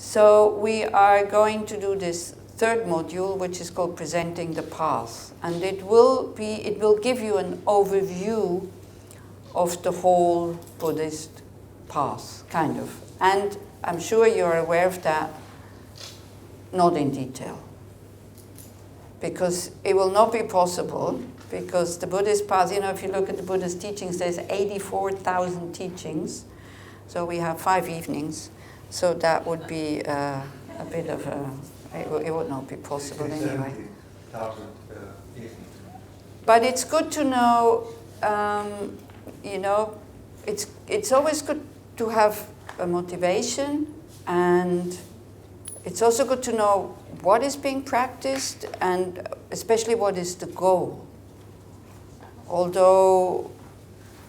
So we are going to do this third module, which is called Presenting the Path. And it will give you an overview of the whole Buddhist path, kind of. And I'm sure you're aware of that, not in detail. Because it will not be possible, because the Buddhist path, if you look at the Buddhist teachings, there's 84,000 teachings. So we have 5 evenings. So that would be a bit of a, it would not be possible anyway. 70,000 evenings. But it's good to know, it's always good to have a motivation, and it's also good to know what is being practiced, and especially what is the goal. Although,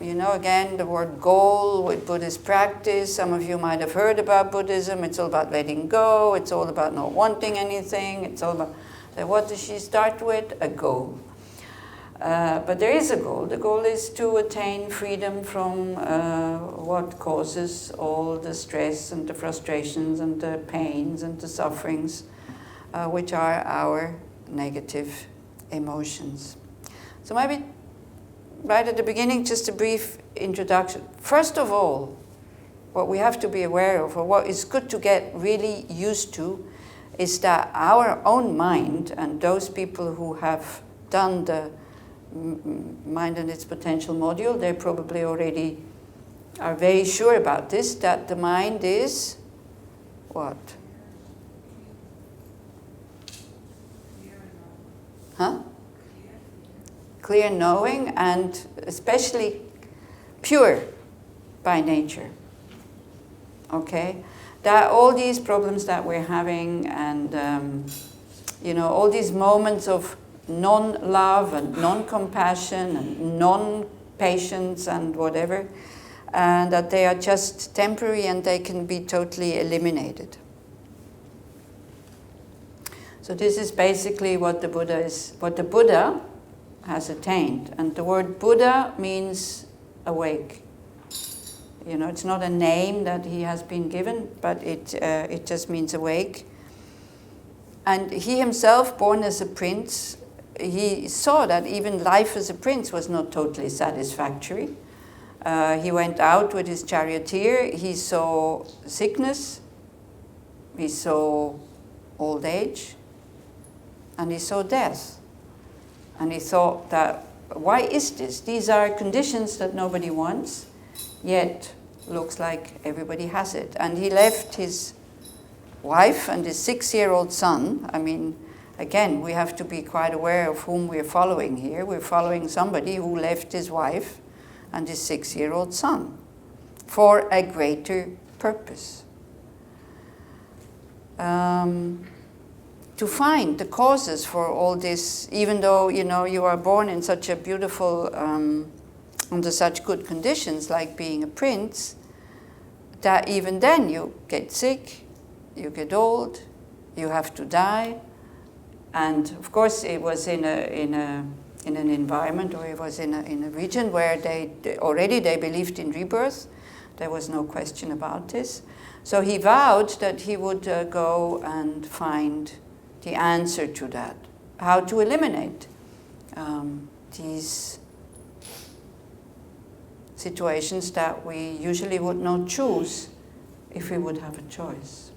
again, the word goal with Buddhist practice, some of you might have heard about Buddhism. It's all about letting go. It's all about not wanting anything. It's all about, what does she start with? A goal. But there is a goal. The goal is to attain freedom from what causes all the stress and the frustrations and the pains and the sufferings, which are our negative emotions. So maybe right at the beginning, just a brief introduction. First of all, what we have to be aware of, or what is good to get really used to, is that our own mind, and those people who have done the Mind and Its Potential module, they probably already are very sure about this, that the mind is what? Huh? Clear knowing, and especially pure by nature. Okay? That all these problems that we're having, and all these moments of non-love and non-compassion and non-patience and whatever, and that they are just temporary and they can be totally eliminated. So this is basically what the Buddha has attained. And the word Buddha means awake. It's not a name that he has been given, but it just means awake. And he himself, born as a prince, he saw that even life as a prince was not totally satisfactory. He went out with his charioteer. He saw sickness. He saw old age. And he saw death. And he thought that, why is this? These are conditions that nobody wants, yet looks like everybody has it. And he left his wife and his 6-year-old son. I mean, again, we have to be quite aware of whom we're following here. We're following somebody who left his wife and his 6-year-old son for a greater purpose. To find the causes for all this, even though, you are born in such a beautiful, under such good conditions, like being a prince, that even then you get sick, you get old, you have to die. And of course it was in an environment, or it was in a region where they believed in rebirth. There was no question about this. So he vowed that he would go and find the answer to that, how to eliminate these situations that we usually would not choose if we would have a choice.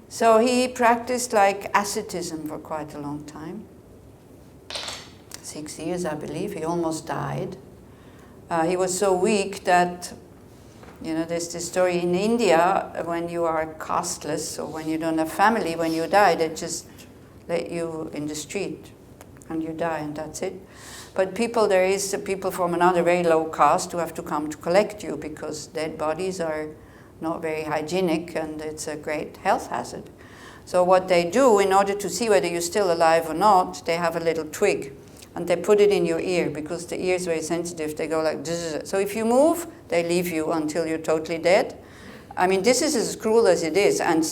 So he practiced like asceticism for quite a long time. 6 years, I believe. He almost died. He was so weak that, there's this story in India, when you are casteless, or when you don't have family, when you die, they just let you in the street and you die, and that's it. But there is people from another very low caste who have to come to collect you, because dead bodies are not very hygienic and it's a great health hazard. So what they do, in order to see whether you're still alive or not, they have a little twig and they put it in your ear, because the ear is very sensitive. They go like this. So if you move, they leave you until you're totally dead. I mean, this is as cruel as it is, and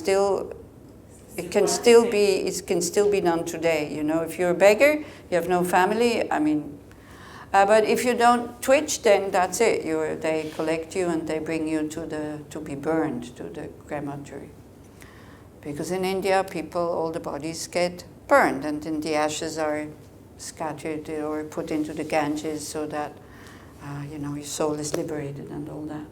it can still be done today. If you're a beggar, you have no family. I mean, But if you don't twitch, then that's it. They collect you and they bring you to be burned to the crematory. Because in India, all the bodies get burned, and then the ashes are scattered or put into the Ganges so that your soul is liberated and all that.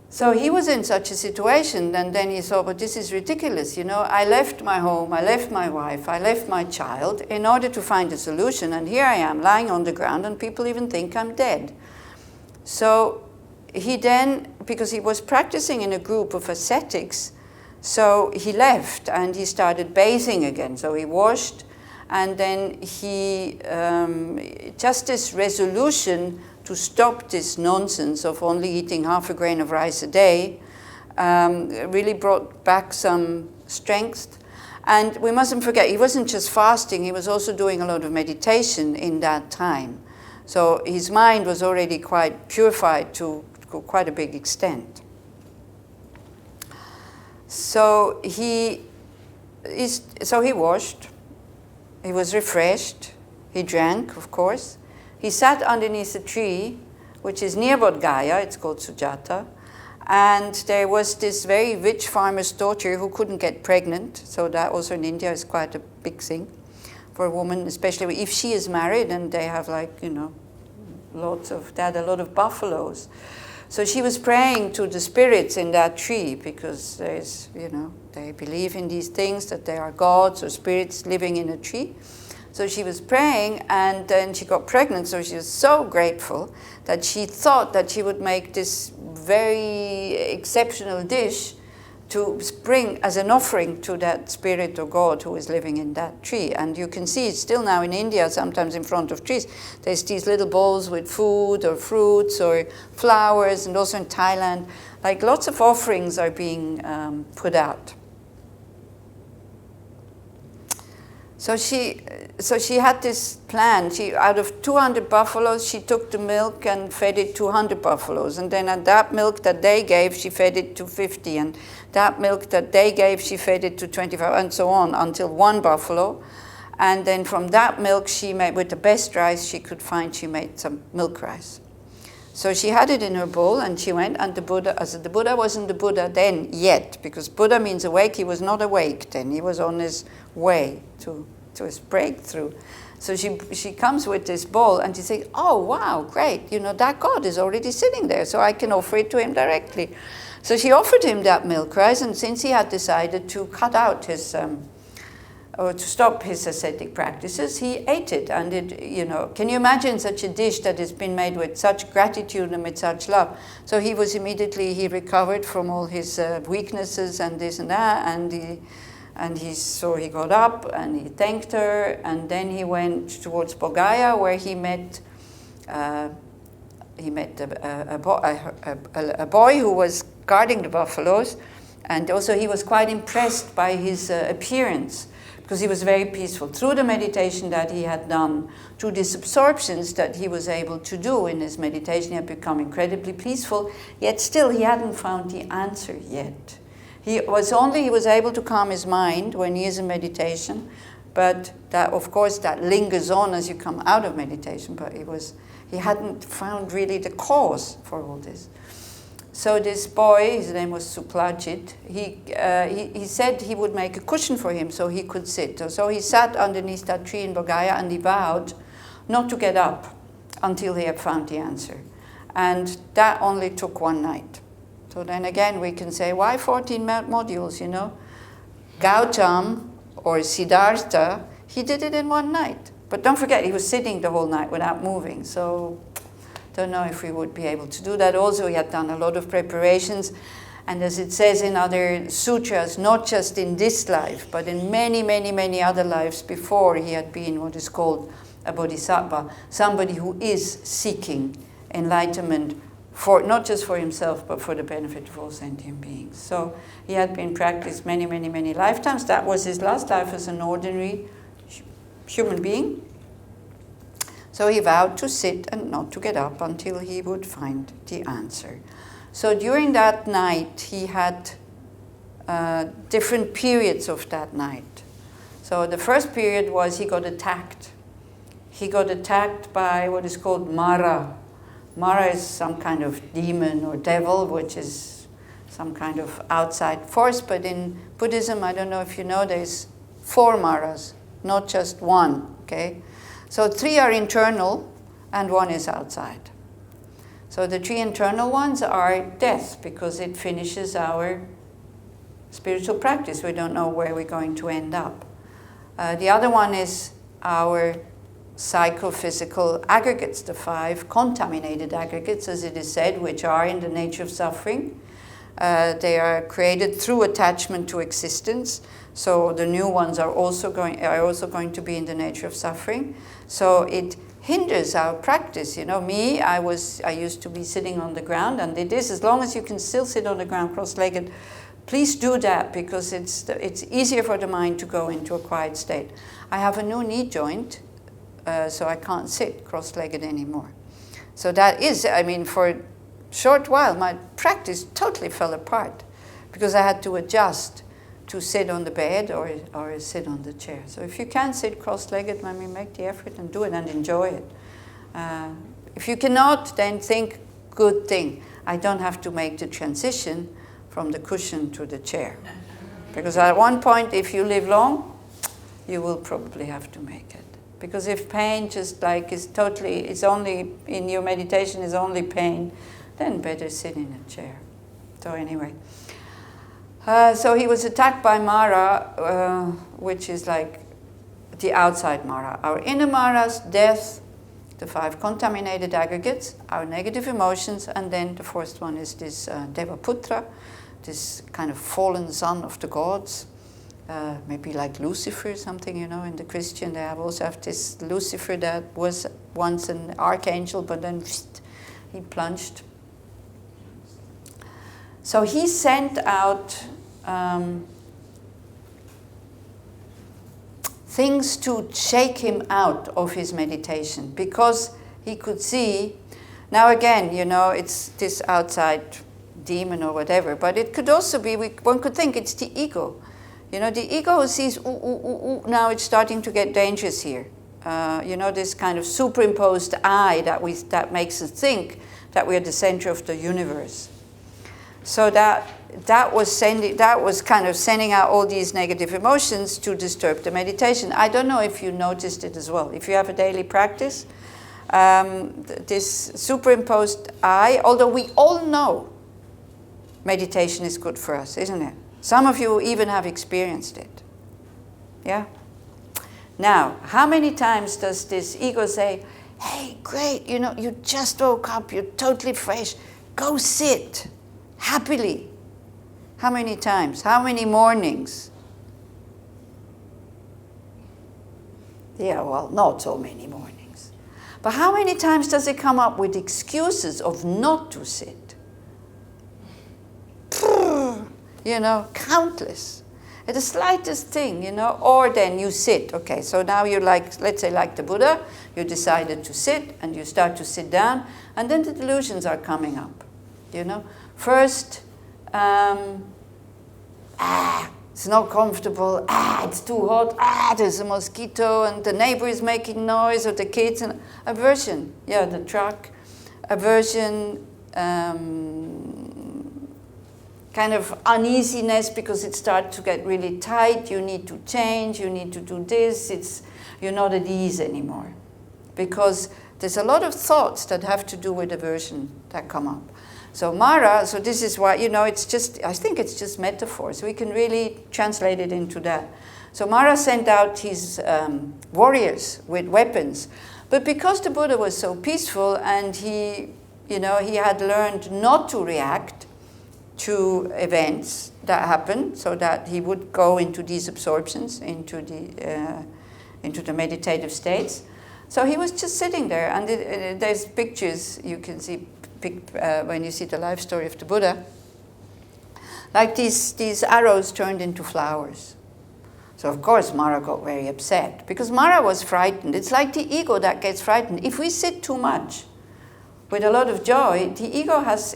So he was in such a situation, and then he thought, but this is ridiculous, I left my home, I left my wife, I left my child in order to find a solution, and here I am lying on the ground and people even think I'm dead. So he then, because he was practicing in a group of ascetics, so he left and he started bathing again. So he washed, and then he, just this resolution to stop this nonsense of only eating half a grain of rice a day, really brought back some strength. And we mustn't forget, he wasn't just fasting, he was also doing a lot of meditation in that time. So his mind was already quite purified to quite a big extent. So he washed, he was refreshed, he drank, of course. He sat underneath a tree, which is near Bodh Gaya, it's called Sujata, and there was this very rich farmer's daughter who couldn't get pregnant, so that also in India is quite a big thing for a woman, especially if she is married and they have they had a lot of buffaloes. So she was praying to the spirits in that tree because there's, they believe in these things, that there are gods or spirits living in a tree. So she was praying, and then she got pregnant, so she was so grateful that she thought that she would make this very exceptional dish to bring as an offering to that spirit or god who is living in that tree. And you can see still now in India, sometimes in front of trees, there's these little bowls with food or fruits or flowers, and also in Thailand, like lots of offerings are being put out. So she had this plan. Out of 200 buffaloes, she took the milk and fed it to 100 buffaloes. And then that milk that they gave, she fed it to 50. And that milk that they gave, she fed it to 25, and so on, until one buffalo. And then from that milk, she made, with the best rice she could find, she made some milk rice. So she had it in her bowl, and she went, and the Buddha wasn't the Buddha then yet, because Buddha means awake. He was not awake then. He was on his way to his breakthrough. So she comes with this bowl, and she says, oh, wow, great. That God is already sitting there, so I can offer it to him directly. So she offered him that milk rice, and since he had decided to cut out his, or to stop his ascetic practices, he ate it. And can you imagine such a dish that has been made with such gratitude and with such love? So he recovered from all his weaknesses and this and that, and he got up and he thanked her, and then he went towards Bodh Gaya, where he met a boy who was guarding the buffaloes, and also he was quite impressed by his appearance, because he was very peaceful. Through the meditation that he had done, through these absorptions that he was able to do in his meditation, he had become incredibly peaceful, yet still he hadn't found the answer yet. He was able to calm his mind when he is in meditation, but that, of course, that lingers on as you come out of meditation, but he hadn't found really the cause for all this. So this boy, his name was Suplajit, he said he would make a cushion for him so he could sit. So he sat underneath that tree in Bodh Gaya, and he vowed not to get up until he had found the answer. And that only took one night. So then again we can say, why 14 modules, Gautam or Siddhartha, he did it in one night. But don't forget, he was sitting the whole night without moving. So don't know if we would be able to do that. Also, he had done a lot of preparations. And as it says in other sutras, not just in this life, but in many, many, many other lives before, he had been what is called a Bodhisattva, somebody who is seeking enlightenment, for not just for himself, but for the benefit of all sentient beings. So he had been practiced many, many, many lifetimes. That was his last life as an ordinary human being. So he vowed to sit and not to get up until he would find the answer. So during that night, he had different periods of that night. So the first period was he got attacked. he got attacked by what is called Mara. Mara is some kind of demon or devil, which is some kind of outside force. But in Buddhism, I don't know if you know, there's 4 Maras, not just one, okay? So 3 are internal and 1 is outside. So the 3 internal ones are death, because it finishes our spiritual practice. We don't know where we're going to end up. The other one is our psychophysical aggregates, the 5 contaminated aggregates, as it is said, which are in the nature of suffering. They are created through attachment to existence. So the new ones are also going to be in the nature of suffering. So it hinders our practice. You know, me, I used to be sitting on the ground, and it is, as long as you can still sit on the ground cross-legged, please do that, because it's easier for the mind to go into a quiet state. I have a new knee joint, so I can't sit cross-legged anymore. So that is, I mean, for a short while, my practice totally fell apart, because I had to adjust to sit on the bed or sit on the chair. So if you can sit cross-legged, I mean, make the effort and do it and enjoy it. If you cannot, then think, good thing, I don't have to make the transition from the cushion to the chair. Because at one point, if you live long, you will probably have to make it. Because if pain just like is only, in your meditation is only pain, then better sit in a chair. So anyway. So he was attacked by Mara, which is like the outside Mara. Our inner Maras, death, the 5 contaminated aggregates, our negative emotions, and then the 4th one is this Devaputra, this kind of fallen son of the gods, maybe like Lucifer, something, you know, in the Christian they also have this Lucifer that was once an archangel, but then he plunged. So he sent out things to shake him out of his meditation, because he could see, now again, you know, it's this outside demon or whatever, but it could also be, one could think it's the ego. You know, the ego sees, now it's starting to get dangerous here. You know, this kind of superimposed I that makes us think that we're the center of the universe. So that was kind of sending out all these negative emotions to disturb the meditation. I don't know if you noticed it as well. If you have a daily practice, this superimposed I, although we all know meditation is good for us, isn't it? Some of you even have experienced it. Yeah? Now, how many times does this ego say, hey, great, you know, you just woke up, you're totally fresh, go sit happily. How many times? How many mornings? Yeah, well, not so many mornings. But how many times does it come up with excuses of not to sit? You know, countless. At the slightest thing, you know, or then you sit. Okay, so now you're like, let's say like the Buddha, you decided to sit and you start to sit down, and then the delusions are coming up, you know. First, it's not comfortable, it's too hot, there's a mosquito, and the neighbor is making noise, or the kids, and aversion, yeah, the truck, aversion, kind of uneasiness because it starts to get really tight, you need to change, you need to do this, you're not at ease anymore. Because there's a lot of thoughts that have to do with aversion that come up. So Mara, so this is why, you know, it's just, I think it's just metaphors. We can really translate it into that. So Mara sent out his warriors with weapons. But because the Buddha was so peaceful and he, you know, he had learned not to react to events that happen, so that he would go into these absorptions, into the meditative states. So he was just sitting there, and there's pictures you can see when you see the life story of the Buddha, like these arrows turned into flowers. So of course Mara got very upset, because Mara was frightened. It's like the ego that gets frightened. If we sit too much with a lot of joy, the ego has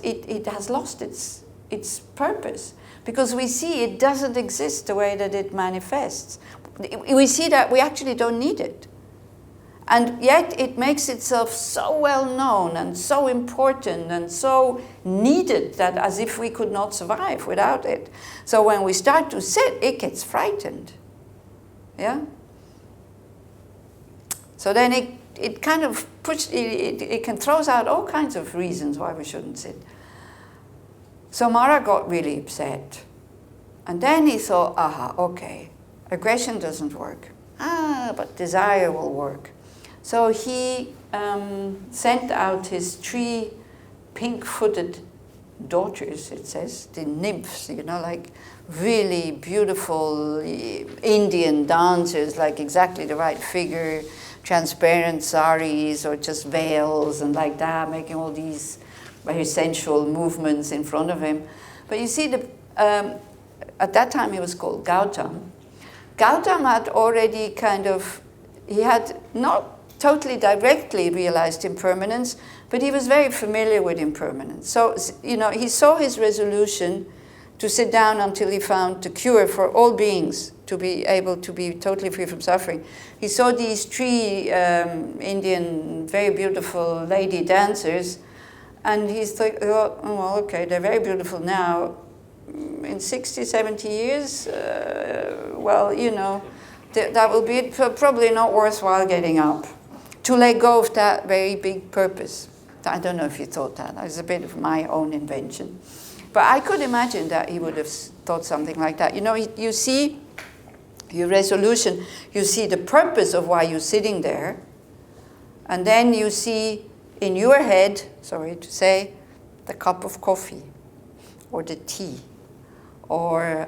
lost its purpose, because we see it doesn't exist the way that it manifests. We see that we actually don't need it. And yet it makes itself so well known and so important and so needed that as if we could not survive without it. So when we start to sit, it gets frightened. Yeah? So then it kind of it can throws out all kinds of reasons why we shouldn't sit. So Mara got really upset. And then he thought, aha, okay, aggression doesn't work. But desire will work. So he sent out his 3 pink-footed daughters, it says, the nymphs, like really beautiful Indian dancers, like exactly the right figure, transparent saris or just veils and like that, making all these very sensual movements in front of him. But you see, at that time he was called Gautam. Gautam had already he had not totally directly realized impermanence, but he was very familiar with impermanence. So, he saw his resolution to sit down until he found the cure for all beings, to be able to be totally free from suffering. He saw these 3 Indian, very beautiful lady dancers, and he thought, oh, well, okay, they're very beautiful now. In 60, 70 years, that will be probably not worthwhile getting up. To let go of that very big purpose. I don't know if he thought that. It was a bit of my own invention. But I could imagine that he would have thought something like that. You see your resolution, you see the purpose of why you're sitting there, and then you see in your head, sorry to say, the cup of coffee, or the tea, or,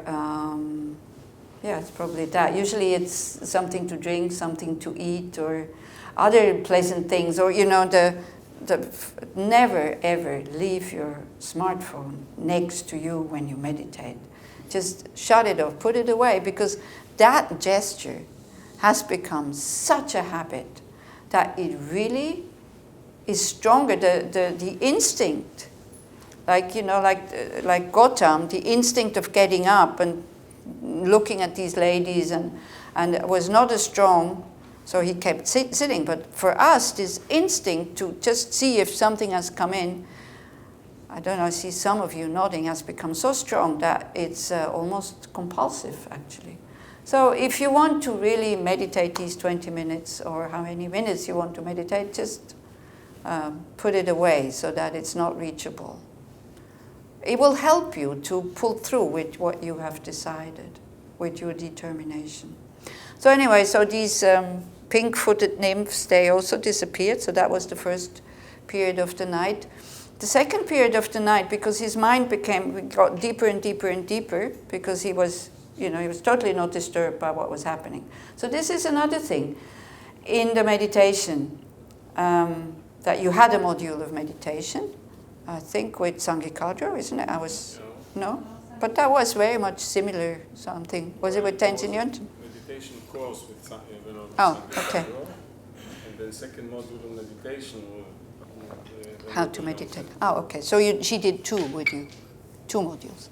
it's probably that. Usually it's something to drink, something to eat, or other pleasant things, or never ever leave your smartphone next to you when you meditate. Just shut it off, put it away, because that gesture has become such a habit that it really is stronger. The instinct, like Gautam, the instinct of getting up and looking at these ladies and was not as strong. So he kept sitting. But for us, this instinct to just see if something has come in, I don't know, I see some of you nodding, has become so strong that it's almost compulsive, actually. So if you want to really meditate these 20 minutes, or how many minutes you want to meditate, just put it away so that it's not reachable. It will help you to pull through with what you have decided, with your determination. So anyway, so these pink-footed nymphs, they also disappeared. So that was the first period of the night. The second period of the night, because his mind got deeper and deeper and deeper, because he was totally not disturbed by what was happening. So this is another thing in the meditation, that you had a module of meditation, I think with Sangikadra, isn't it? No? But that was very much similar something. Was it with Tenzin Yönten? Meditation course with okay. And then second module of meditation. How to meditate. Oh, okay. So she did 2 with you. 2 modules.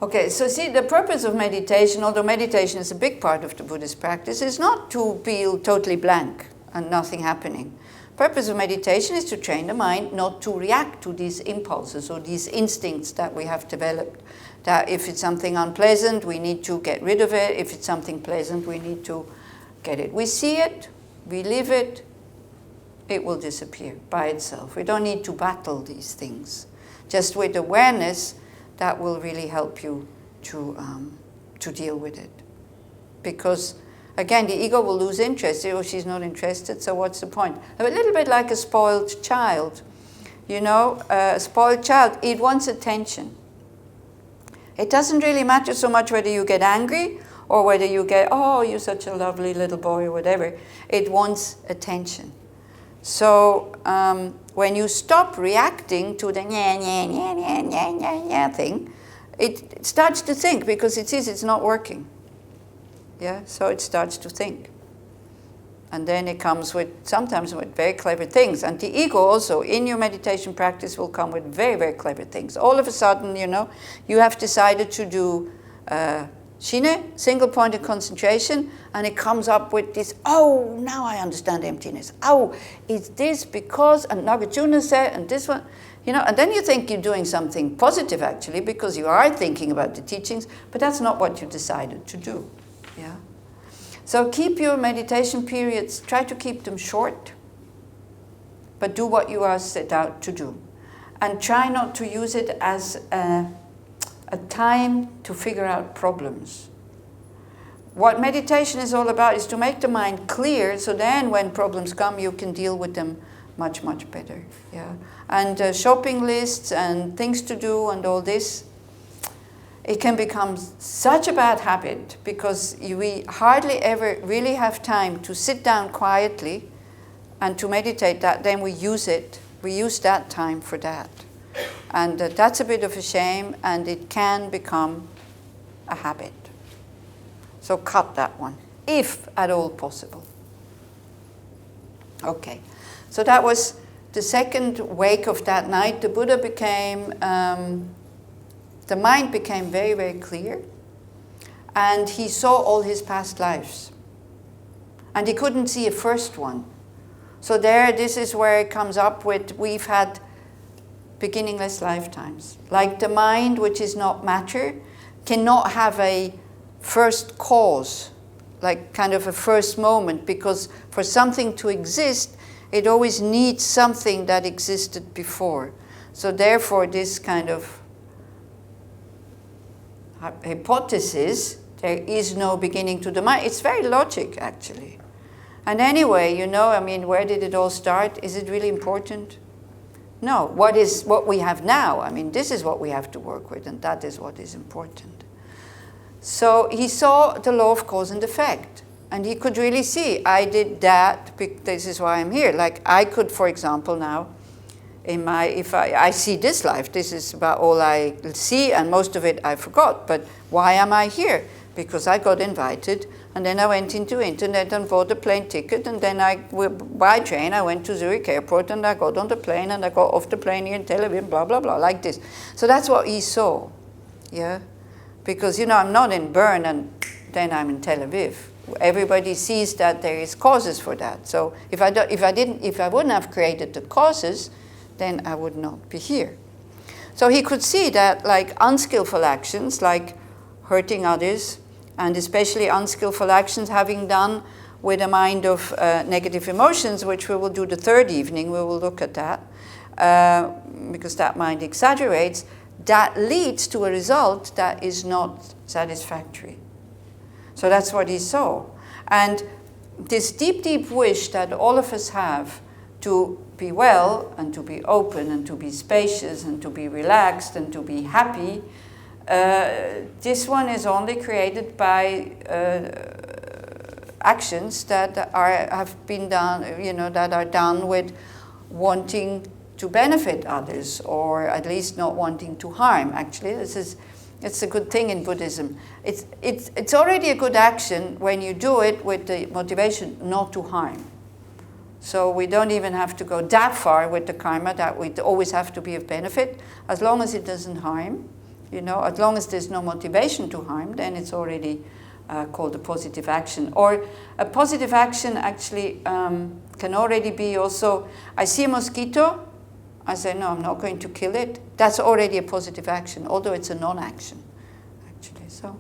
Okay, so see, the purpose of meditation, although meditation is a big part of the Buddhist practice, is not to feel totally blank and nothing happening. Purpose of meditation is to train the mind not to react to these impulses or these instincts that we have developed. That if it's something unpleasant, we need to get rid of it. If it's something pleasant, we need to get it. We see it, we live it, it will disappear by itself. We don't need to battle these things. Just with awareness, that will really help you to deal with it. Because again, the ego will lose interest. Oh, she's not interested, so what's the point? A little bit like a spoiled child. A spoiled child, it wants attention. It doesn't really matter so much whether you get angry or whether you get, oh, you're such a lovely little boy or whatever. It wants attention. So when you stop reacting to the thing, it starts to think, because it sees it's not working. Yeah, so it starts to think. And then it comes sometimes with very clever things. And the ego also, in your meditation practice, will come with very, very clever things. All of a sudden, you have decided to do Shine, single point of concentration, and it comes up with this, oh, now I understand emptiness. Oh, it's this because, and Nagarjuna said, and this one, and then you think you're doing something positive actually, because you are thinking about the teachings, but that's not what you decided to do. Yeah. So keep your meditation periods, try to keep them short, but do what you are set out to do. And try not to use it as a time to figure out problems. What meditation is all about is to make the mind clear, so then when problems come, you can deal with them much, much better. Yeah. And shopping lists and things to do and all this, it can become such a bad habit because we hardly ever really have time to sit down quietly and to meditate. That then we use it. We use that time for that. And that's a bit of a shame, and it can become a habit. So cut that one, if at all possible. Okay, so that was the second wake of that night. The Buddha became, the mind became very, very clear, and he saw all his past lives. And he couldn't see a first one. So this is where it comes up with, we've had beginningless lifetimes. Like the mind, which is not matter, cannot have a first cause, like kind of a first moment, because for something to exist, it always needs something that existed before. So therefore, this kind of hypothesis, there is no beginning to the mind. It's very logic, actually. And anyway, where did it all start? Is it really important? No, what we have now, this is what we have to work with, and that is what is important. So he saw the law of cause and effect, and he could really see, I did that, this is why I'm here. Like I could, for example, now, if I see this life, this is about all I see, and most of it I forgot, but why am I here? Because I got invited, and then I went into internet and bought a plane ticket, and then by train I went to Zurich airport, and I got on the plane, and I got off the plane here in Tel Aviv, blah, blah, blah, like this. So that's what he saw, yeah? Because, I'm not in Bern, and then I'm in Tel Aviv. Everybody sees that there is causes for that. So if I wouldn't have created the causes, then I would not be here. So he could see that, like, unskillful actions, like hurting others, and especially unskillful actions having done with a mind of negative emotions, which we will do the third evening, we will look at that, because that mind exaggerates, that leads to a result that is not satisfactory. So that's what he saw. And this deep, deep wish that all of us have to be well, and to be open, and to be spacious, and to be relaxed, and to be happy, this one is only created by actions that have been done, that are done with wanting to benefit others, or at least not wanting to harm. Actually, it's a good thing in Buddhism. It's already a good action when you do it with the motivation not to harm. So we don't even have to go that far with the karma that we always have to be of benefit, as long as it doesn't harm. As long as there's no motivation to harm, then it's already called a positive action. Or a positive action actually can already be also, I see a mosquito, I say, no, I'm not going to kill it. That's already a positive action, although it's a non-action, actually. So,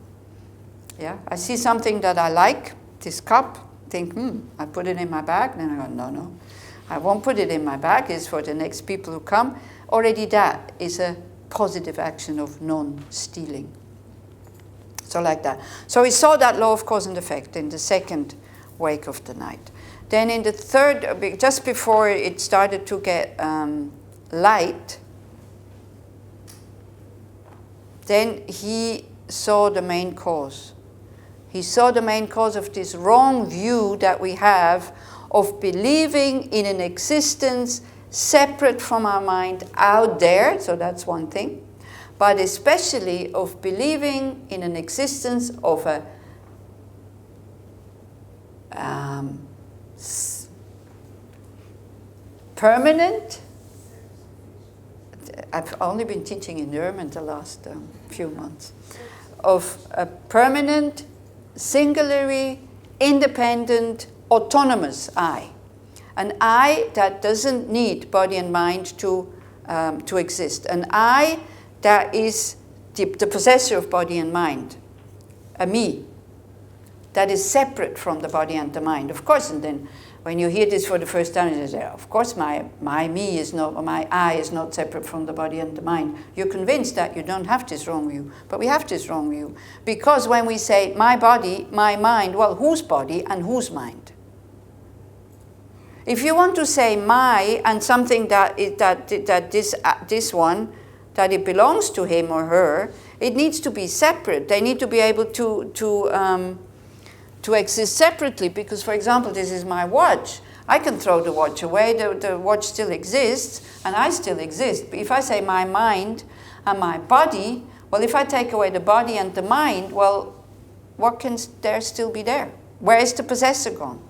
yeah, I see something that I like, this cup, think, I put it in my bag, then I go, no, I won't put it in my bag, it's for the next people who come. Already that is a positive action of non-stealing. So like that. So we saw that law of cause and effect in the second wake of the night. Then in the third, just before it started to get light, then he saw the main cause. He saw the main cause of this wrong view that we have of believing in an existence separate from our mind out there, so that's one thing, but especially of believing in an existence of a permanent. I've only been teaching in German the last few months. of a permanent, singularly, independent, autonomous I. An I that doesn't need body and mind to exist. An I that is the possessor of body and mind. A me that is separate from the body and the mind. Of course, and then when you hear this for the first time, you say, of course my me is not, or my I is not separate from the body and the mind. You're convinced that you don't have this wrong view, but we have this wrong view. Because when we say my body, my mind, well, whose body and whose mind? If you want to say my and something that this one, that it belongs to him or her, it needs to be separate. They need to be able to exist separately, because, for example, this is my watch. I can throw the watch away, the watch still exists, and I still exist. But if I say my mind and my body, well, if I take away the body and the mind, well, what can there still be there? Where is the possessor gone?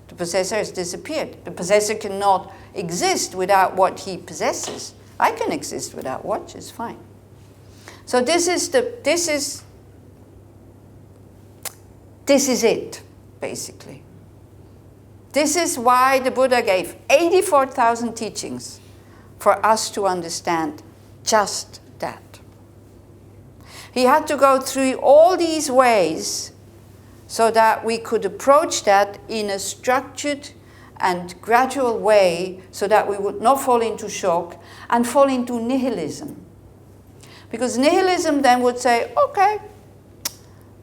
The possessor has disappeared. The possessor cannot exist without what he possesses. I can exist without watches, fine. So this is it, basically. This is why the Buddha gave 84,000 teachings, for us to understand just that. He had to go through all these ways so that we could approach that in a structured and gradual way, so that we would not fall into shock and fall into nihilism. Because nihilism then would say, okay,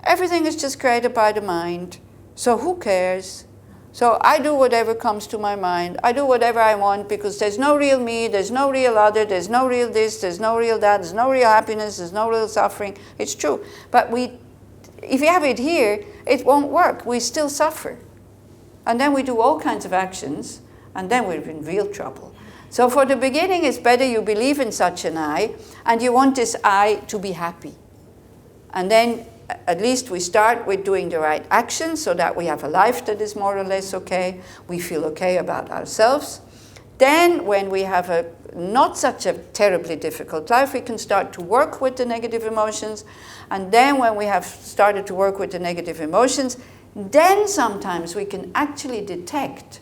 everything is just created by the mind, so who cares? So I do whatever comes to my mind. I do whatever I want, because there's no real me, there's no real other, there's no real this, there's no real that, there's no real happiness, there's no real suffering. It's true. But if you have it here, it won't work. We still suffer. And then we do all kinds of actions, and then we're in real trouble. So for the beginning, it's better you believe in such an I, and you want this I to be happy. And then at least we start with doing the right actions, so that we have a life that is more or less okay. We feel okay about ourselves. Then when we have a not such a terribly difficult life, we can start to work with the negative emotions. And then when we have started to work with the negative emotions, then sometimes we can actually detect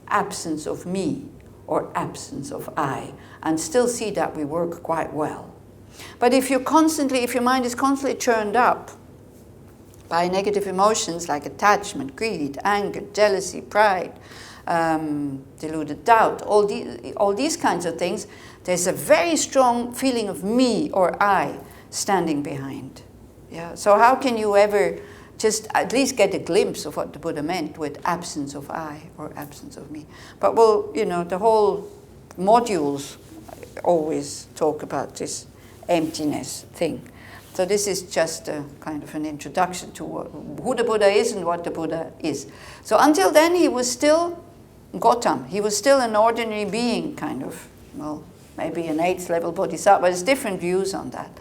absence of me or absence of I, and still see that we work quite well. But if your mind is constantly churned up by negative emotions like attachment, greed, anger, jealousy, pride, deluded doubt, all these kinds of things, there's a very strong feeling of me or I standing behind. Yeah. So how can you ever just at least get a glimpse of what the Buddha meant with absence of I or absence of me? But the whole modules always talk about this emptiness thing. So this is just a kind of an introduction to who the Buddha is and what the Buddha is. So until then, he was still Gautam. He was still an ordinary being, kind of. Well, maybe an 8th level Bodhisattva. There's different views on that.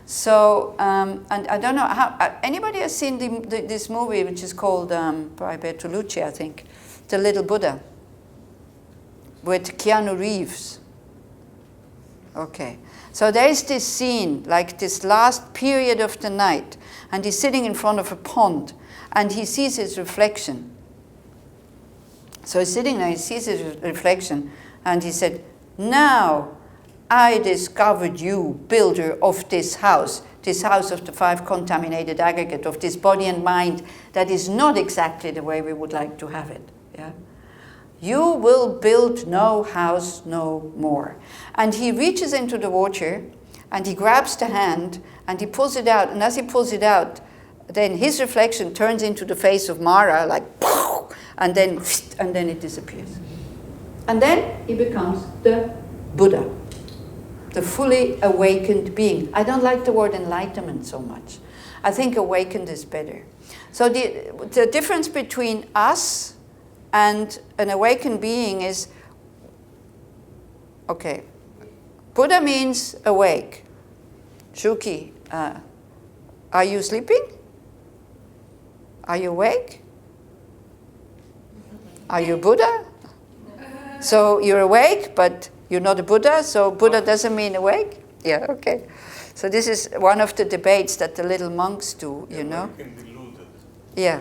So, and I don't know, anybody has seen this movie, which is called, by Bertolucci, I think, The Little Buddha, with Keanu Reeves? Okay. So there's this scene, like this last period of the night, and he's sitting in front of a pond, and he sees his reflection. So he's sitting there, he sees his reflection, and he said, "Now I discovered you, builder of this house of the 5 contaminated aggregate, of this body and mind that is not exactly the way we would like to have it. Yeah? You will build no house no more." And he reaches into the water, and he grabs the hand, and he pulls it out. And as he pulls it out, then his reflection turns into the face of Mara, like, and then it disappears. And then he becomes the Buddha, the fully awakened being. I don't like the word enlightenment so much. I think awakened is better. So the difference between us and an awakened being is, okay, Buddha means awake. Shuki, are you sleeping? Are you awake? Are you Buddha? So you're awake, but you're not a Buddha, so Buddha doesn't mean awake? Yeah, okay. So this is one of the debates that the little monks do, you know. Can be deluded. Yeah.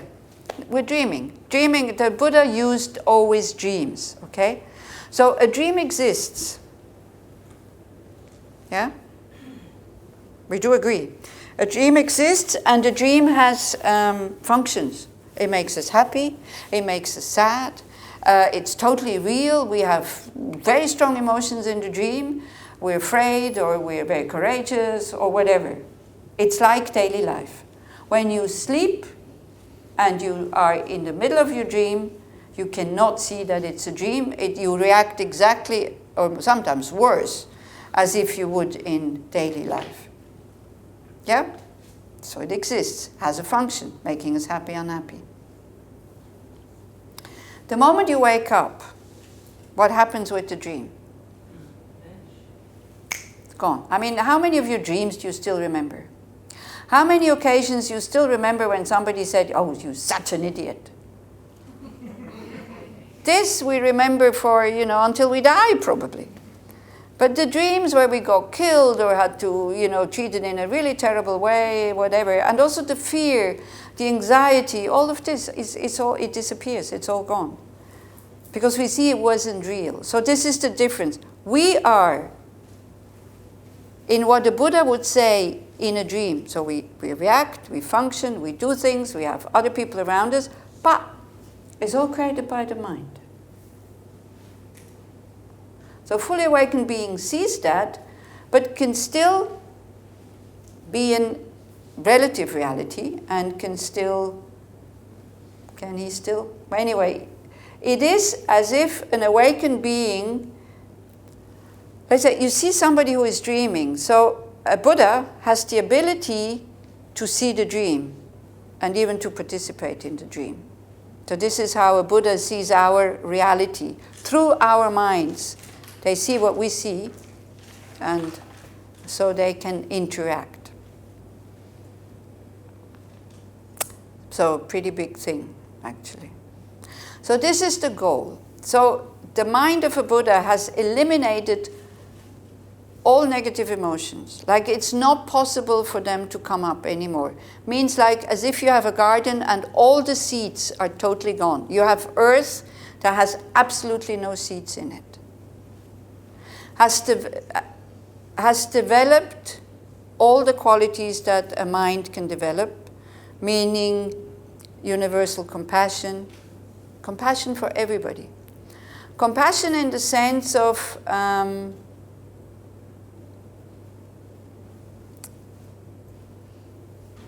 We're dreaming. Dreaming, the Buddha used always dreams, okay? So a dream exists. Yeah? We do agree. A dream exists, and a dream has functions. It makes us happy, it makes us sad, it's totally real. We have very strong emotions in the dream. We're afraid, or we're very courageous, or whatever. It's like daily life. When you sleep and you are in the middle of your dream, you cannot see that it's a dream. You react exactly, or sometimes worse, as if you would in daily life. Yeah? So it exists, has a function, making us happy, unhappy. The moment you wake up, what happens with the dream? It's gone. I mean, how many of your dreams do you still remember? How many occasions you still remember when somebody said, "Oh, you're such an idiot"? This we remember for, until we die, probably. But the dreams where we got killed or had to, treated in a really terrible way, whatever, and also the fear, the anxiety, all of this, it disappears. It's all gone. Because we see it wasn't real. So this is the difference. We are in what the Buddha would say in a dream. So we react, we function, we do things, we have other people around us, but it's all created by the mind. So fully awakened being sees that, but can still be in relative reality and can he still? Anyway, it is as if an awakened being, let's say you see somebody who is dreaming. So a Buddha has the ability to see the dream and even to participate in the dream. So this is how a Buddha sees our reality through our minds. They see what we see, and so they can interact. So pretty big thing, actually. So this is the goal. So the mind of a Buddha has eliminated all negative emotions. Like it's not possible for them to come up anymore. Means like as if you have a garden and all the seeds are totally gone. You have earth that has absolutely no seeds in it. Has developed all the qualities that a mind can develop, meaning universal compassion, compassion for everybody. Compassion in the sense of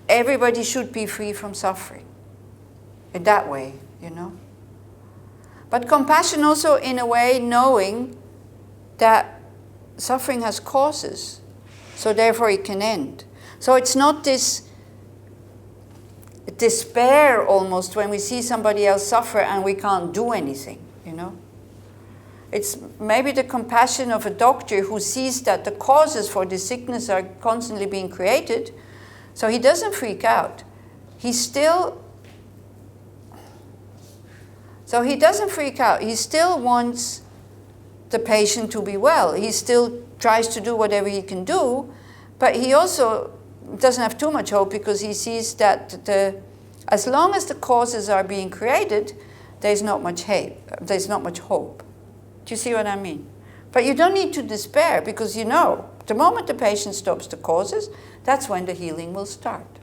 everybody should be free from suffering. In that way, But compassion also in a way knowing that suffering has causes, so therefore it can end. So it's not this despair almost when we see somebody else suffer and we can't do anything, It's maybe the compassion of a doctor who sees that the causes for the sickness are constantly being created, so he doesn't freak out. He doesn't freak out. He still wants the patient to be well. He still tries to do whatever he can do, but he also doesn't have too much hope because he sees that as long as the causes are being created, there's not much hope. Do you see what I mean? But you don't need to despair because the moment the patient stops the causes, that's when the healing will start.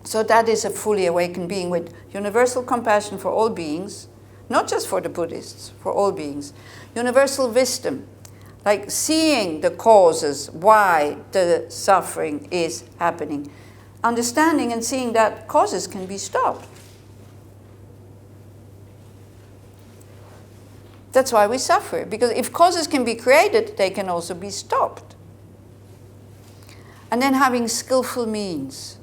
So that is a fully awakened being with universal compassion for all beings, not just for the Buddhists, for all beings. Universal wisdom, like seeing the causes, why the suffering is happening. Understanding and seeing that causes can be stopped. That's why we suffer, because if causes can be created, they can also be stopped. And then having skillful means.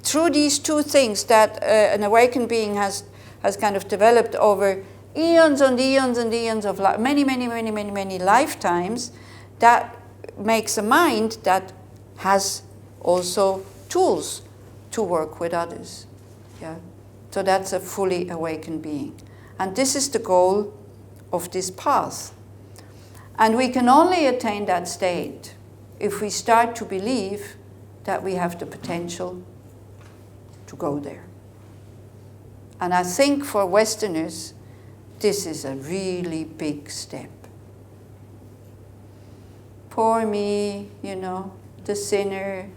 Through these two things that an awakened being has kind of developed over eons and eons and eons of many lifetimes, that makes a mind that has also tools to work with others. Yeah. So that's a fully awakened being. And this is the goal of this path. And we can only attain that state if we start to believe that we have the potential to go there. And I think for Westerners, this is a really big step. Poor me, you know, the sinner.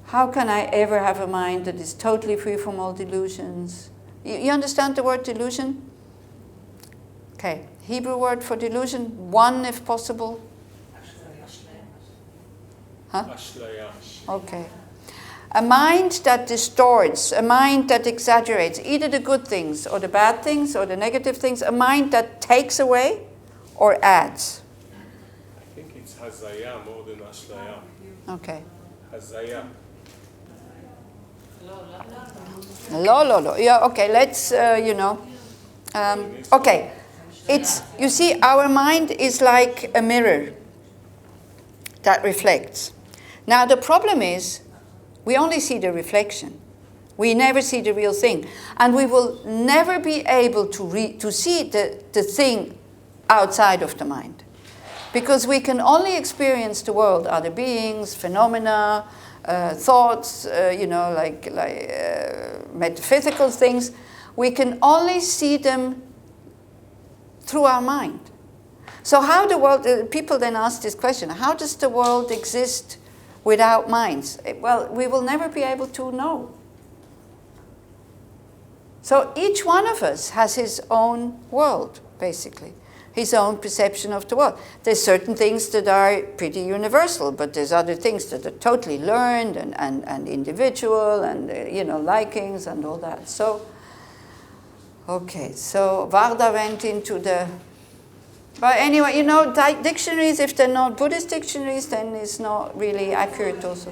How can I ever have a mind that is totally free from all delusions? You understand the word delusion? Okay, Hebrew word for delusion, one if possible. Huh? Ashlaya. Okay. A mind that distorts, a mind that exaggerates, either the good things or the bad things or the negative things, a mind that takes away or adds. I think it's Hazaya more than Ashlaya. Okay. Hazaya. Lo. Yeah, okay, let's, okay. It's, you see, our mind is like a mirror that reflects. Now, the problem is, we only see the reflection. We never see the real thing. And we will never be able to see the thing outside of the mind. Because we can only experience the world, other beings, phenomena, thoughts, like metaphysical things. We can only see them through our mind. So how the world, people then ask this question, how does the world exist without minds? Well, we will never be able to know. So each one of us has his own world, basically. His own perception of the world. There's certain things that are pretty universal, but there's other things that are totally learned and individual and, likings and all that. So, okay, so Varda went into the... But anyway, dictionaries, if they're not Buddhist dictionaries, then it's not really accurate also.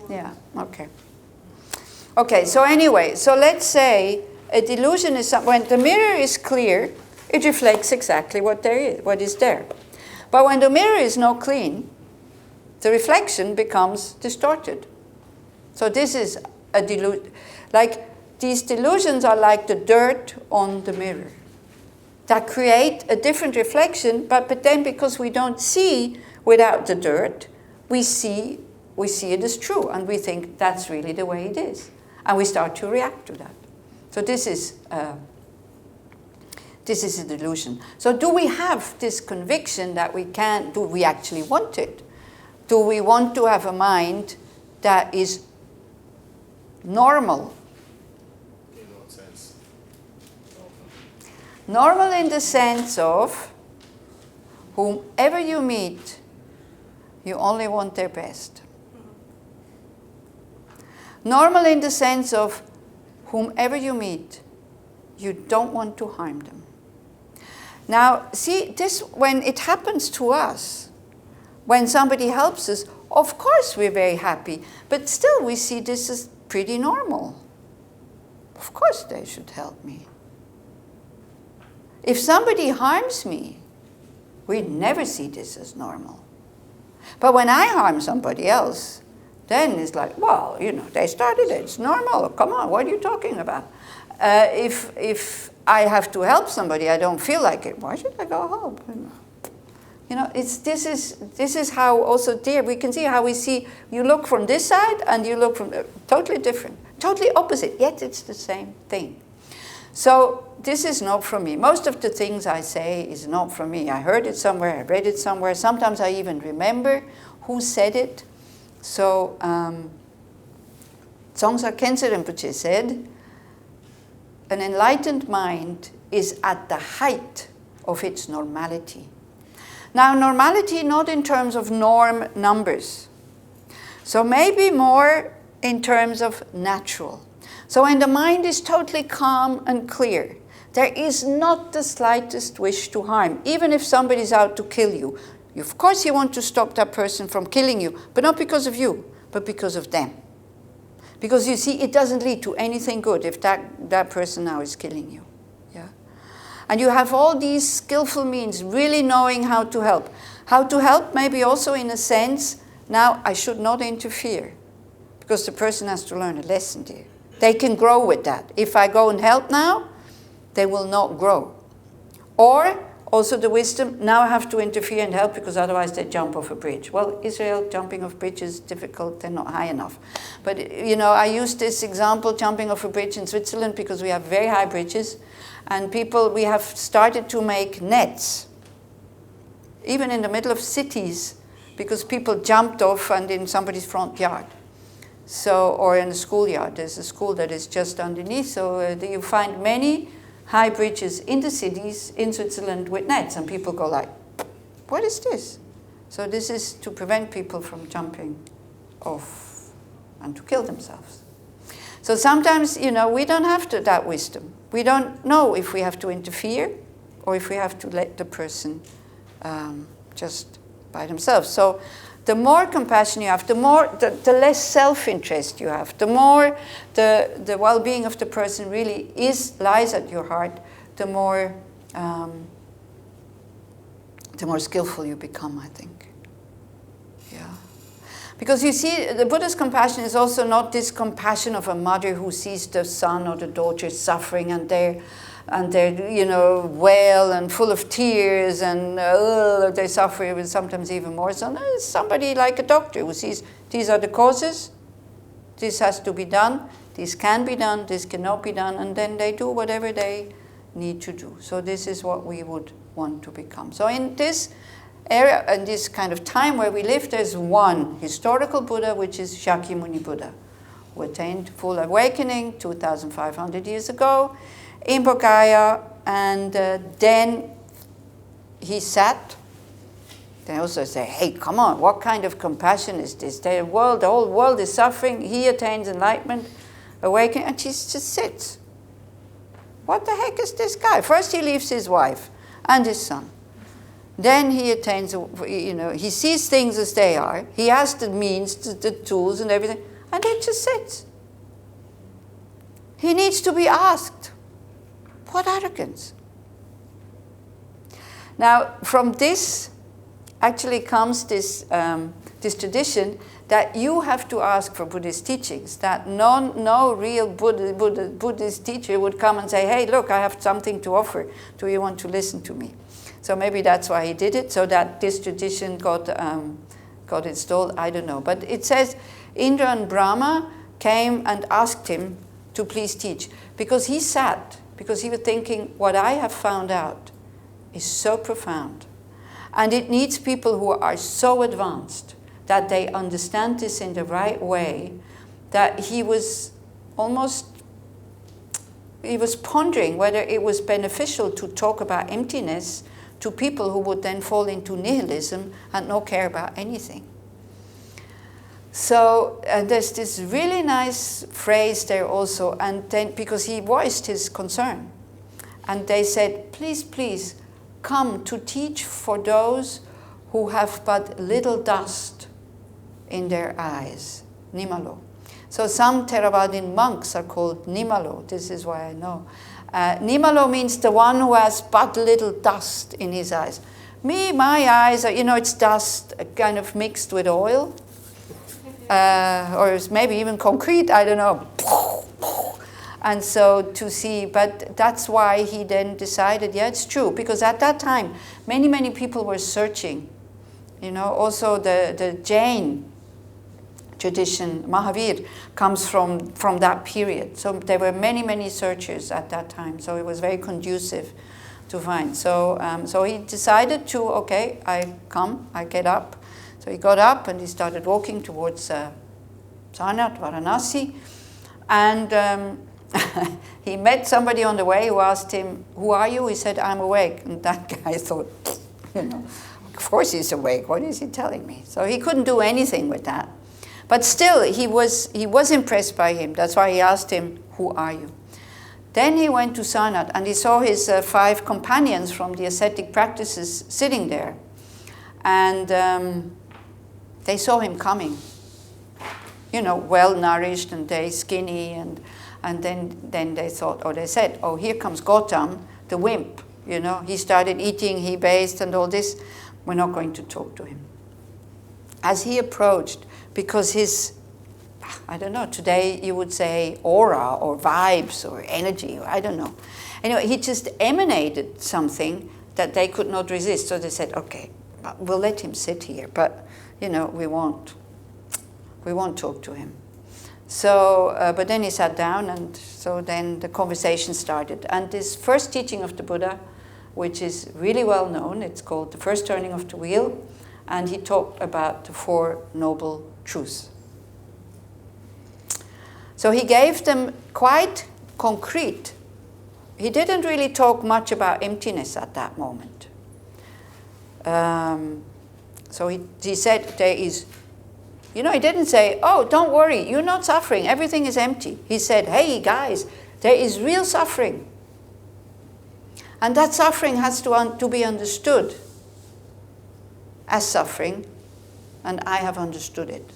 Yeah, okay. Okay, so anyway, so let's say a delusion is when the mirror is clear, it reflects exactly what is there. But when the mirror is not clean, the reflection becomes distorted. So this is a delusion. Like, these delusions are like the dirt on the mirror that create a different reflection, but then because we don't see without the dirt, we see it as true, and we think that's really the way it is. And we start to react to that. So this is a delusion. So do we have this conviction that we can't, do we actually want it? Do we want to have a mind that is normal? In what sense? Normal in the sense of whomever you meet, you only want their best. Normal in the sense of whomever you meet, you don't want to harm them. Now, see, this, when it happens to us, when somebody helps us, of course we're very happy, but still we see this as pretty normal. Of course they should help me. If somebody harms me, we never see this as normal. But when I harm somebody else, then it's like, well, they started it, it's normal, come on, what are you talking about? If I have to help somebody, I don't feel like it, why should I go help? This is how also there, we can see how we see, you look from this side and you look from, totally different, totally opposite, yet it's the same thing. So this is not from me. Most of the things I say is not from me. I heard it somewhere, I read it somewhere, sometimes I even remember who said it. So, Dzongsa Khyentse Rinpoche said, an enlightened mind is at the height of its normality. Now, normality not in terms of norm numbers. So maybe more in terms of natural. So when the mind is totally calm and clear, there is not the slightest wish to harm, even if somebody's out to kill you. Of course you want to stop that person from killing you, but not because of you, but because of them. Because you see, it doesn't lead to anything good if that person now is killing you. Yeah? And you have all these skillful means, really knowing how to help. How to help maybe also in a sense, now I should not interfere, because the person has to learn a lesson there. They can grow with that. If I go and help now, they will not grow. Or Also the wisdom, now I have to interfere and help because otherwise they jump off a bridge. Well, Israel, jumping off bridges is difficult, they're not high enough. But, I use this example, jumping off a bridge in Switzerland, because we have very high bridges, and we have started to make nets, even in the middle of cities, because people jumped off and in somebody's front yard. So, or in a schoolyard, there's a school that is just underneath, so you find many high bridges in the cities in Switzerland with nets, and people go like, what is this? So this is to prevent people from jumping off and to kill themselves. So sometimes, we don't have that wisdom. We don't know if we have to interfere or if we have to let the person just by themselves. So the more compassion you have, the less self-interest you have, the more the well-being of the person really lies at your heart, the more skillful you become, I think. Yeah. Because you see, the Buddha's compassion is also not this compassion of a mother who sees the son or the daughter suffering and they're wail and full of tears and they suffer sometimes even more. So it's somebody like a doctor who sees these are the causes, this has to be done, this can be done, this cannot be done, and then they do whatever they need to do. So this is what we would want to become. So in this area, in this kind of time where we live, there's one historical Buddha, which is Shakyamuni Buddha, who attained full awakening 2,500 years ago in Bodh and then he sat. They also say, hey, come on, what kind of compassion is this? The whole world is suffering. He attains enlightenment, awakening, and she just sits. What the heck is this guy? First he leaves his wife and his son. Then he attains, he sees things as they are. He has the means, the tools and everything, and he just sits. He needs to be asked. What arrogance. Now, from this actually comes this tradition that you have to ask for Buddhist teachings, that no real Buddhist teacher would come and say, hey, look, I have something to offer. Do you want to listen to me? So maybe that's why he did it, so that this tradition got installed, I don't know. But it says Indra and Brahma came and asked him to please teach, because he sat, because he was thinking, what I have found out is so profound. And it needs people who are so advanced that they understand this in the right way, that he was pondering whether it was beneficial to talk about emptiness to people who would then fall into nihilism and not care about anything. So there's this really nice phrase there also, and then because he voiced his concern, and they said, please, please, come to teach for those who have but little dust in their eyes, Nimalo. So some Theravadin monks are called Nimalo. This is why I know. Nimalo means the one who has but little dust in his eyes. My eyes are, it's dust kind of mixed with oil. Or it's maybe even concrete, I don't know. And so to see, but that's why he then decided, yeah, it's true, because at that time, many, many people were searching. Also the Jain tradition, Mahavir, comes from that period. So there were many, many searchers at that time. So it was very conducive to find. So he decided to, okay, I get up. So he got up and he started walking towards Sarnath, Varanasi. And he met somebody on the way who asked him, who are you? He said, I'm awake. And that guy thought, of course he's awake. What is he telling me? So he couldn't do anything with that. But still, he was impressed by him. That's why he asked him, who are you? Then he went to Sarnath and he saw his 5 companions from the ascetic practices sitting there. And they saw him coming, well nourished and they skinny, and then they thought, or they said, oh, here comes Gautam, the wimp. He started eating, he bathed and all this. We're not going to talk to him. As he approached, because his, I don't know, today you would say aura or vibes or energy, or I don't know. Anyway, he just emanated something that they could not resist. So they said, okay, we'll let him sit here, but we won't talk to him. So, but then he sat down, and so then the conversation started. And this first teaching of the Buddha, which is really well known, it's called The First Turning of the Wheel, and he talked about the Four Noble Truths. So he gave them quite concrete. He didn't really talk much about emptiness at that moment. So he said there is, he didn't say, oh, don't worry, you're not suffering, everything is empty. He said, hey guys, there is real suffering. And that suffering has to be understood as suffering, and I have understood it.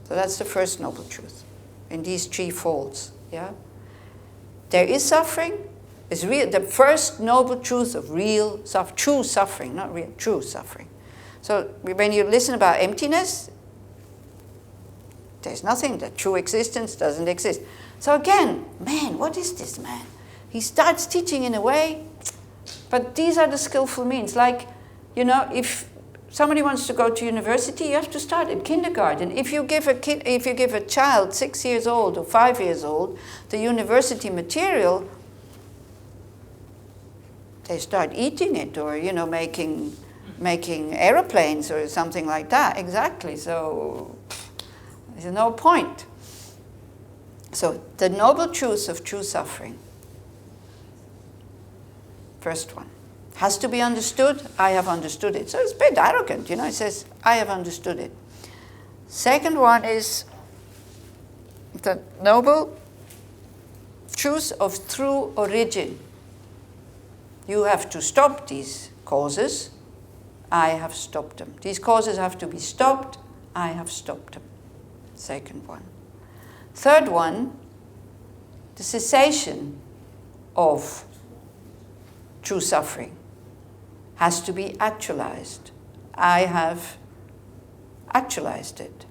So that's the first noble truth in these three folds. Yeah, there is suffering. It's real. The first noble truth of real true suffering, not real, true suffering. So when you listen about emptiness, there's nothing. The true existence doesn't exist. So again, man, what is this man? He starts teaching in a way, but these are the skillful means. Like, if somebody wants to go to university, you have to start at kindergarten. If you give a child 6 years old or 5 years old the university material, they start eating it, or making aeroplanes or something like that. Exactly. So there's no point. So the noble truth of true suffering. First one. Has to be understood. I have understood it. So it's a bit arrogant, It says, I have understood it. Second one is the noble truth of true origin. You have to stop these causes. I have stopped them. These causes have to be stopped. I have stopped them. Second one. Third one, the cessation of true suffering has to be actualized. I have actualized it.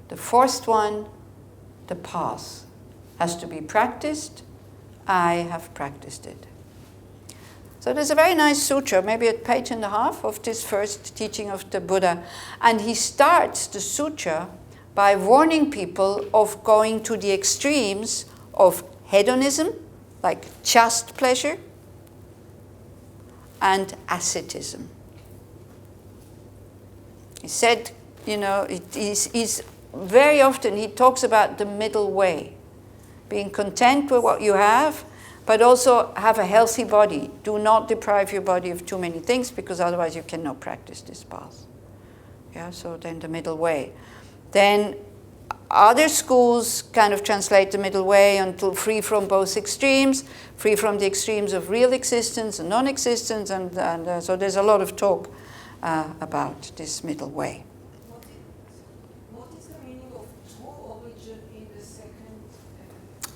The fourth one, the path, has to be practiced. I have practiced it. So there's a very nice sutra, maybe a page and a half, of this first teaching of the Buddha. And he starts the sutra by warning people of going to the extremes of hedonism, like just pleasure, and asceticism. He said, he's very often he talks about the middle way, being content with what you have, but also have a healthy body. Do not deprive your body of too many things, because otherwise you cannot practice this path. Yeah, so then the middle way. Then other schools kind of translate the middle way until free from both extremes, free from the extremes of real existence and non-existence, and so there's a lot of talk about this middle way. What is the meaning of true origin in the second?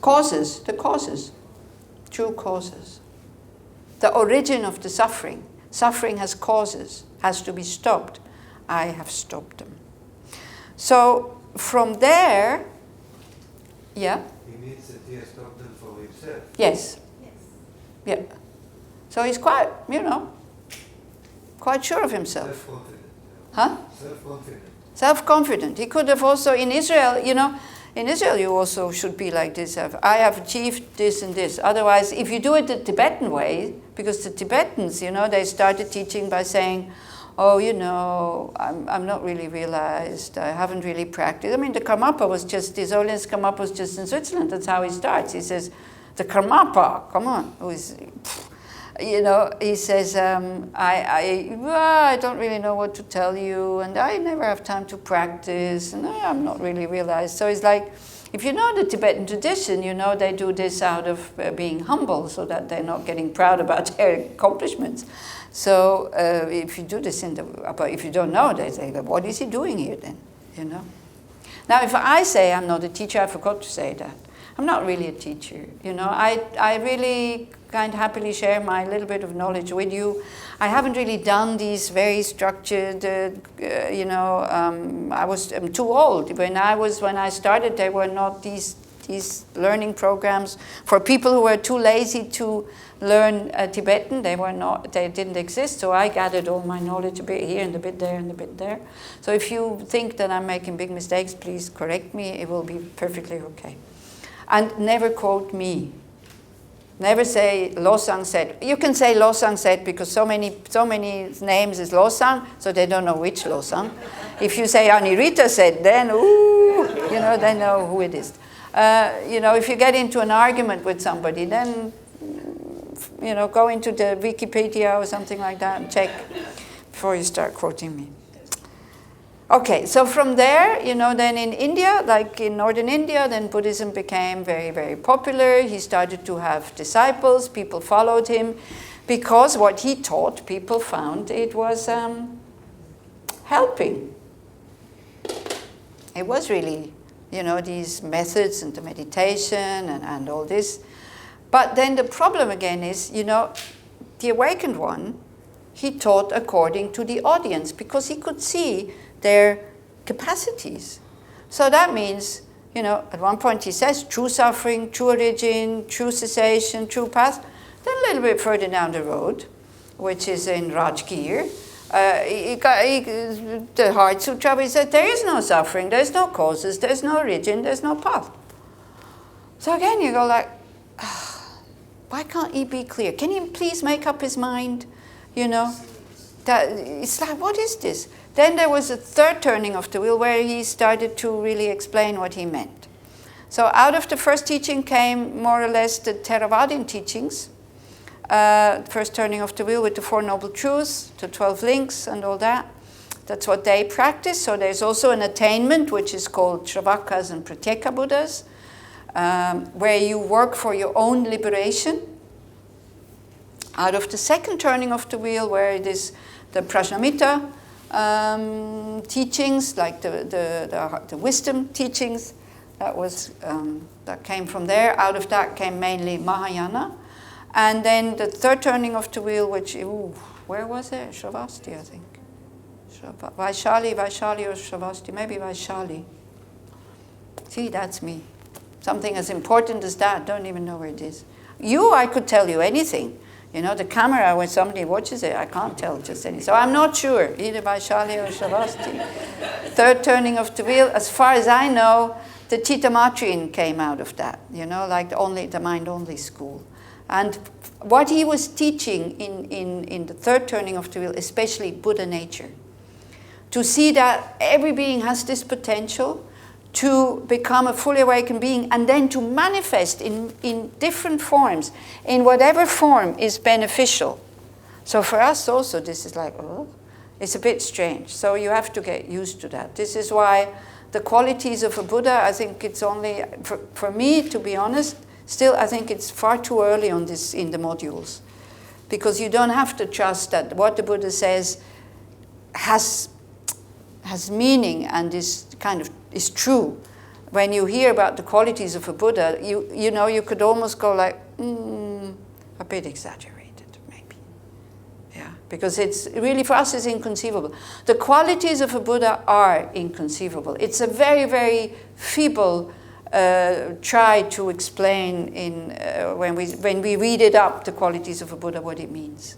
Causes, the causes, true causes. The origin of the suffering. Suffering has causes, has to be stopped. I have stopped them. So from there, yeah? He means that he has stopped them for himself. Yes. Yeah. So he's quite, quite sure of himself. Self-confident. Huh? Self-confident. Self-confident. He could have also, in Israel, in Israel you also should be like this. I have achieved this and this. Otherwise, if you do it the Tibetan way, because the Tibetans, they started teaching by saying, oh, I'm not really realized, I haven't really practiced. I mean, the Karmapa was just, his Holiness Karmapa was just in Switzerland. That's how he starts. He says, the Karmapa, come on, he says, I don't really know what to tell you, and I never have time to practice, and I'm not really realized. So it's like, if you know the Tibetan tradition, they do this out of being humble, so that they're not getting proud about their accomplishments. So if you do this but if you don't know, they say, what is he doing here then? Now, if I say I'm not a teacher, I forgot to say that. I'm not really a teacher. I really kind of happily share my little bit of knowledge with you. I haven't really done these very structured, I'm too old. When I started, there were not these these learning programs for people who were too lazy to learn Tibetan. They didn't exist, so I gathered all my knowledge a bit here and a bit there and a bit there. So if you think that I'm making big mistakes, please correct me. It will be perfectly okay. And never quote me. Never say Losang said. You can say Losang said because so many names is Losang, so they don't know which Losang. If you say Rita said, then ooh, they know who it is. If you get into an argument with somebody, then go into the Wikipedia or something like that and check before you start quoting me. Okay, so from there, then in India, like in northern India, then Buddhism became very, very popular. He started to have disciples. People followed him because what he taught, people found it was helping. It was really, these methods and the meditation and all this. But then the problem again is, the awakened one, he taught according to the audience because he could see their capacities. So that means, at one point he says true suffering, true origin, true cessation, true path. Then a little bit further down the road, which is in Rajgir, the Heart Sutra, he said there is no suffering, there's no causes, there's no origin, there's no path. So again you go like, why can't he be clear? Can he please make up his mind? That it's like, what is this? Then there was a third turning of the wheel where he started to really explain what he meant. So out of the first teaching came more or less the Theravadian teachings. First turning of the wheel with the Four Noble Truths, the 12 links and all that. That's what they practice. So there's also an attainment which is called Shravakas and Pratyeka Buddhas, where you work for your own liberation. Out of the second turning of the wheel, where it is the Prajnamita teachings, like the wisdom teachings, that came from there. Out of that came mainly Mahayana. And then the third turning of the wheel, which, where was it? Shravasti, I think. Vaishali or Shravasti, maybe Vaishali. See, that's me. Something as important as that, don't even know where it is. I could tell you anything. The camera, when somebody watches it, I can't tell just anything. So I'm not sure, either Vaishali or Shravasti. Third turning of the wheel, as far as I know, the Chitta Matrin came out of that, like the mind-only school. And what he was teaching in the third turning of the wheel, especially Buddha nature, to see that every being has this potential to become a fully awakened being and then to manifest in different forms, in whatever form is beneficial. So for us also, this is like, it's a bit strange. So you have to get used to that. This is why the qualities of a Buddha, I think it's only, for me, to be honest, still I think it's far too early on this in the modules. Because you don't have to trust that what the Buddha says has meaning and is true. When you hear about the qualities of a Buddha, you could almost go like, a bit exaggerated, maybe. Yeah, because it's really, for us, it's inconceivable. The qualities of a Buddha are inconceivable. It's a very, very feeble try to explain when we read it up, the qualities of a Buddha, what it means.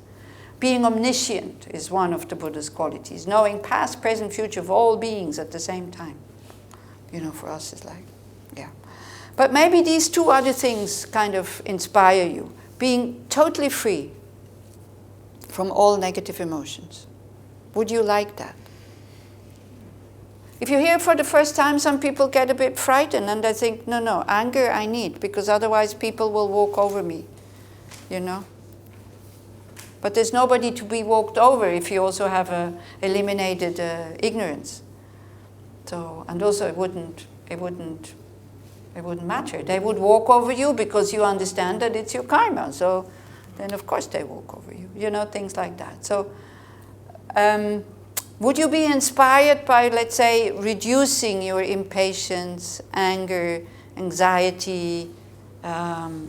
Being omniscient is one of the Buddha's qualities, knowing past, present, future of all beings at the same time. For us it's like, yeah. But maybe these two other things kind of inspire you. Being totally free from all negative emotions. Would you like that? If you hear it for the first time, some people get a bit frightened and they think, no, anger I need, because otherwise people will walk over me, But there's nobody to be walked over if you also have eliminated ignorance. So, and also it wouldn't matter. They would walk over you because you understand that it's your karma. So then of course they walk over you. Things like that. So would you be inspired by, let's say, reducing your impatience, anger, anxiety,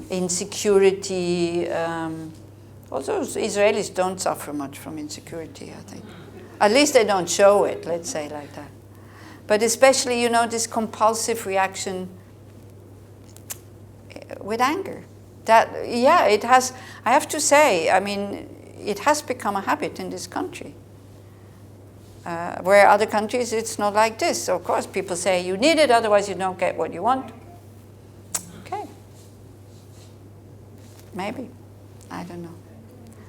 insecurity? Also, Israelis don't suffer much from insecurity, I think. At least they don't show it, let's say like that. But especially, this compulsive reaction with anger. That, yeah, it has, I have to say, I mean, it has become a habit in this country. Where other countries, it's not like this. So of course, people say you need it, otherwise you don't get what you want. Okay. Maybe. I don't know.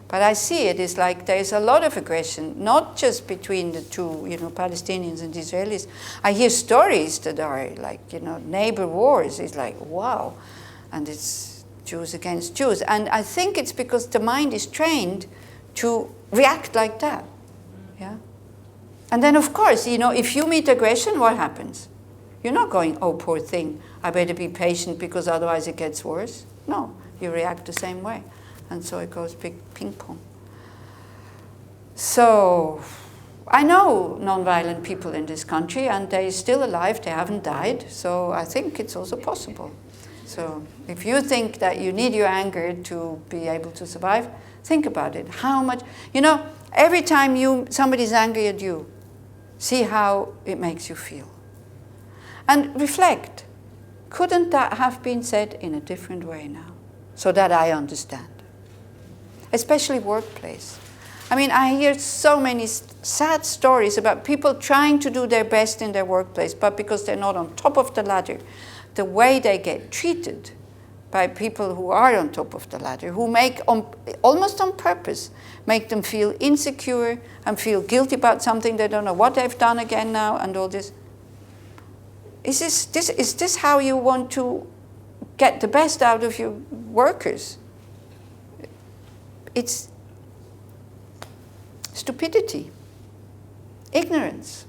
But I see it is like there's a lot of aggression, not just between the two, Palestinians and Israelis. I hear stories that are like, neighbor wars. It's like, wow. And it's Jews against Jews. And I think it's because the mind is trained to react like that. Yeah. And then, of course, if you meet aggression, what happens? You're not going, oh, poor thing, I better be patient because otherwise it gets worse. No, you react the same way. And so it goes big ping pong. So I know nonviolent people in this country, and they're still alive, they haven't died. So I think it's also possible. So if you think that you need your anger to be able to survive, think about it. How much, every time somebody's angry at you, see how it makes you feel. And reflect, couldn't that have been said in a different way now? So that I understand. Especially workplace. I mean, I hear so many sad stories about people trying to do their best in their workplace, but because they're not on top of the ladder, the way they get treated by people who are on top of the ladder, who make, almost on purpose, make them feel insecure and feel guilty about something. They don't know what they've done again now and all this. Is this how you want to get the best out of your workers? It's stupidity, ignorance.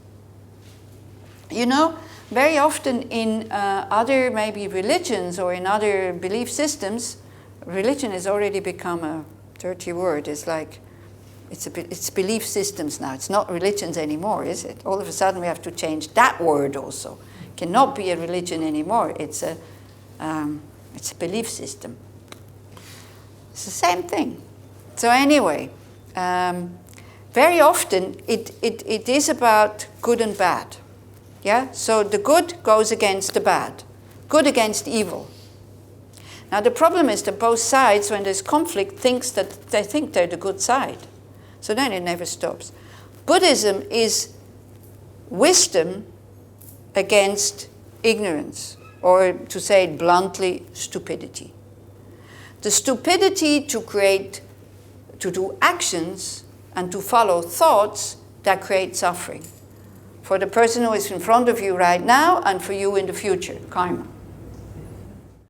Very often in other maybe religions or in other belief systems, religion has already become a dirty word. It's like, it's belief systems now. It's not religions anymore, is it? All of a sudden we have to change that word also. It cannot be a religion anymore. It's a belief system. It's the same thing. So anyway, very often it is about good and bad. Yeah? So the good goes against the bad. Good against evil. Now the problem is that both sides, when there's conflict, think they're the good side. So then it never stops. Buddhism is wisdom against ignorance, or to say it bluntly, stupidity. The stupidity to do actions and to follow thoughts that create suffering. For the person who is in front of you right now and for you in the future, karma.